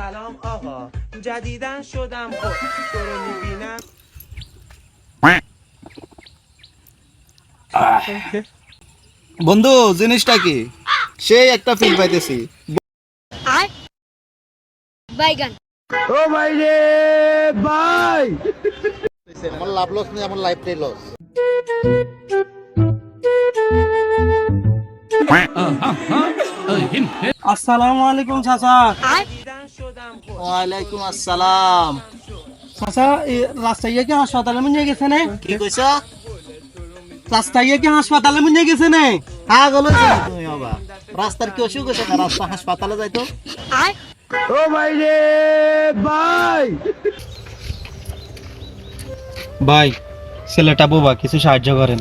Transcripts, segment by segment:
سلام آقا جدیدن شدم خود تو رو میبینم বন্ধু জিনিসটা কি সেই একটা ফিল পাইতেছি আর বাইগান ও ভাই রে ভাই আমার লাভ লস নেই, আমার লাইফটাই লস। আসসালামু আলাইকুম চাচা। আর ওয়ালাইকুম আসসালাম। চাচা রাস্তায় কি হাসপাতালে নিয়ে গেছে না? কি কইছ? রাস্তায় কি হাসপাতালে নিয়ে গেছে না? পাগল হইছ তুমি বাবা? রাস্তার কি অসুখ হইছে না? রাস্তা হাসপাতালে যাইতো। আর ও ভাই রে ভাই ভাই ছেলেটা বোবা, কিছু সাহায্য করেন।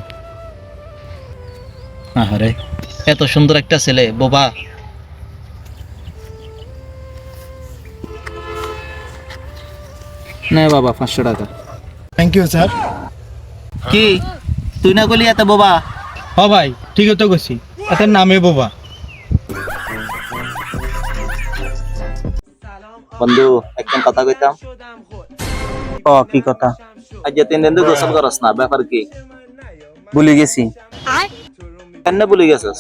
আরে এত সুন্দর একটা ছেলে বোবা। নে বাবা 500 টাকা। Thank you sir. কি তুই না গলি এত বোবা? হ ভাই ঠিকই তো কইছি, এটার নামে বোবা। বন্ধু একদম কথা কইতাম। ও কি কথা? আজ যে 3 দিন ধরে গোসল করছ না, ব্যাপার কি? ভুলে গেছি। আর কেন ভুলে গেছস?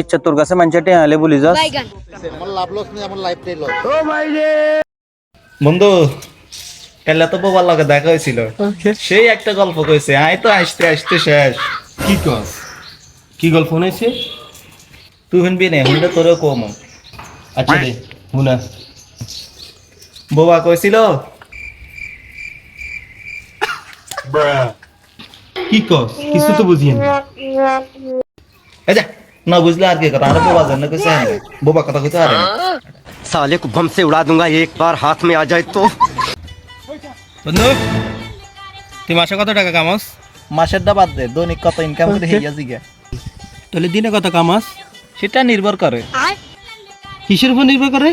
ইচ্ছা তোর কাছে মানুষটা আলে ভুলে যাস। বাইগান আমার লাভ লস নেই, আমার লাইফটাই লস। ও ভাই রে বন্ধু কাল্লা তো বোবার লগে দেখা হয়েছিল, সেই একটা গল্প কইছে, আই তো আসতে আসতে শেষ। কি কস? কি গল্প শুনাইছে? তুই শুনবি না, শুনলে তোরেও কম। আচ্ছা দে শুনা। বোবা কইছিল কি কস? কিছু তো বুঝিয়ে না। এই যা না বুঝলে আর কি কথা, আর বোবা জানে কইছে না, বোবা কথা কইতে পারে না। साले को बम से उड़ा दूंगा एक बार हाथ में आ जाए तो। বন্ধু তুই মাসে কত টাকা কামাস? মাসেরটা বাদ দে, দৈনিক কত ইনকাম করে হেইয়া জিগা। তাহলে দিনে কত কামাস? সেটা নির্ভর করে। আর কিসের উপর নির্ভর করে?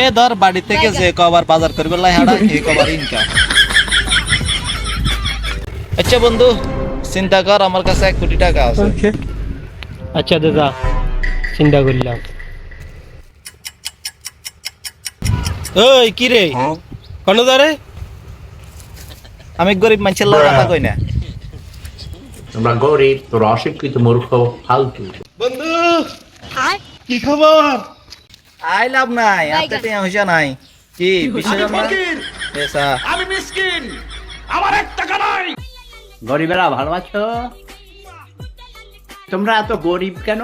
এ ধর বাড়ি থেকে যে কবার বাজার করবে লাই হাড়া এই কবার ইনকাম। আচ্ছা বন্ধু চিন্তা কর, আমার কাছে 1 কোটি টাকা আছে। আচ্ছা দাদা চিন্তা করলাম। ওই কি রে কোন দারে? আমি গরিব মানুষের লোক কথা কই না। আমরা গরিব, তোর অশিক্ষিত মূর্খ ফালতু। বন্ধু আর কি খবর? আই লাভ নাই, হাতে টিয়া হইছে নাই। কি বিশ্বাস না? পেশা গরিবেরা ভালো আছো? তোমরা এত গরিব কেন?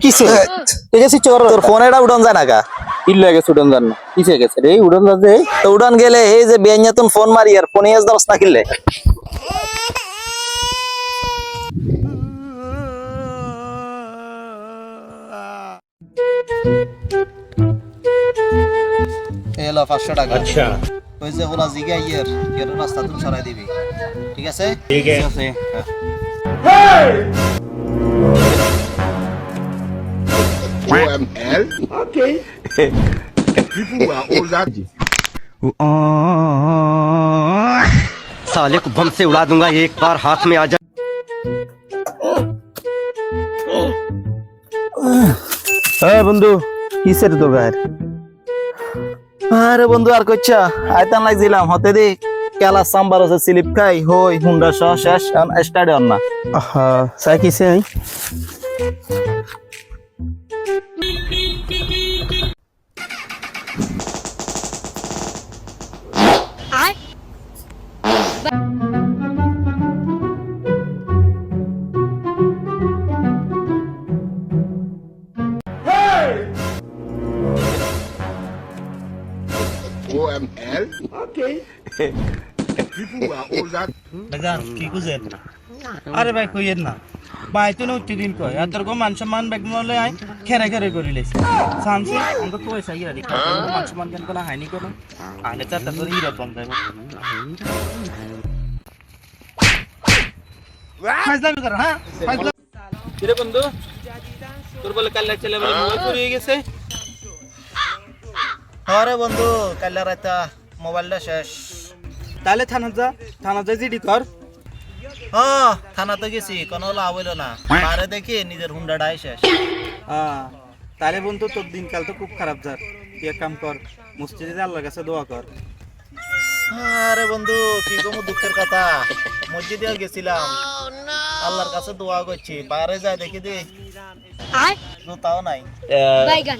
কিসে এগেছি চোর, তোর ফোন এটা উড়ন যায় না কা? ইল্লা গেছে উড়ন জান না। কিসে গেছে রে উড়ন যাচ্ছে? তো উড়ান গেলে এই যে বেয়াইয়াতুন ফোন মারি আর ফোনে এস দরস না কিনলে। এলো 500 টাকা। আচ্ছা ওই যে ওরা জিগা ইয়ের রাস্তা তুমি সরাই দিবি, ঠিক আছে? ঠিক আছে। साले को बम से उड़ा दूंगा एक बार हाथ में आ जाए। বন্ধু কিসের তো গায়ের? আরে বন্ধু আর কইছা আইতান লাগছিলাম হতে দি কেলা সাম্বার আছে স্লিপ খাই হই হুন্ডা সহ শেষ স্টাডিয়াম না। চাই কিসে? আর কি বুঝেন? আরে ভাই কইয়েন না ভাই, তুই না উঠতে দিন কয় আর তোর মান সম্মান ব্যাগ মলে আই খেরে খেরে করে লেছি সানসি আমরা কই সাই আর মান সম্মান কেন কোনা হাইনি কোন আগে চারটা তোর হিরো বন্ধ যায়। ফাজলামি কর। হ্যাঁ ফাজলামি কিরে বন্ধু, তোর বলে কাল্লা ছেলে বলে মোবাইল চুরি গেছে? আরে বন্ধু কাল রাতে মোবাইলটা শেষ। তাহলে থানা যা জিডি কর। থানাতে গেছি কোনো লাভ হইলো না, পারে দেখি নিজের হুন্ডাটাই শেষ। তাহলে বন্ধু তোর দিনকাল তো খুব খারাপ যার, তুই এক কাম কর, মসজিদে আল্লাহর কাছে দোয়া কর। আরে বন্ধু কি কম দুঃখের কথা, মসজিদে গেছিলাম, আল্লাহর কাছে দোয়া করছি, বাইরে যায় দেখি দে I জুতাও নাই। Baigan.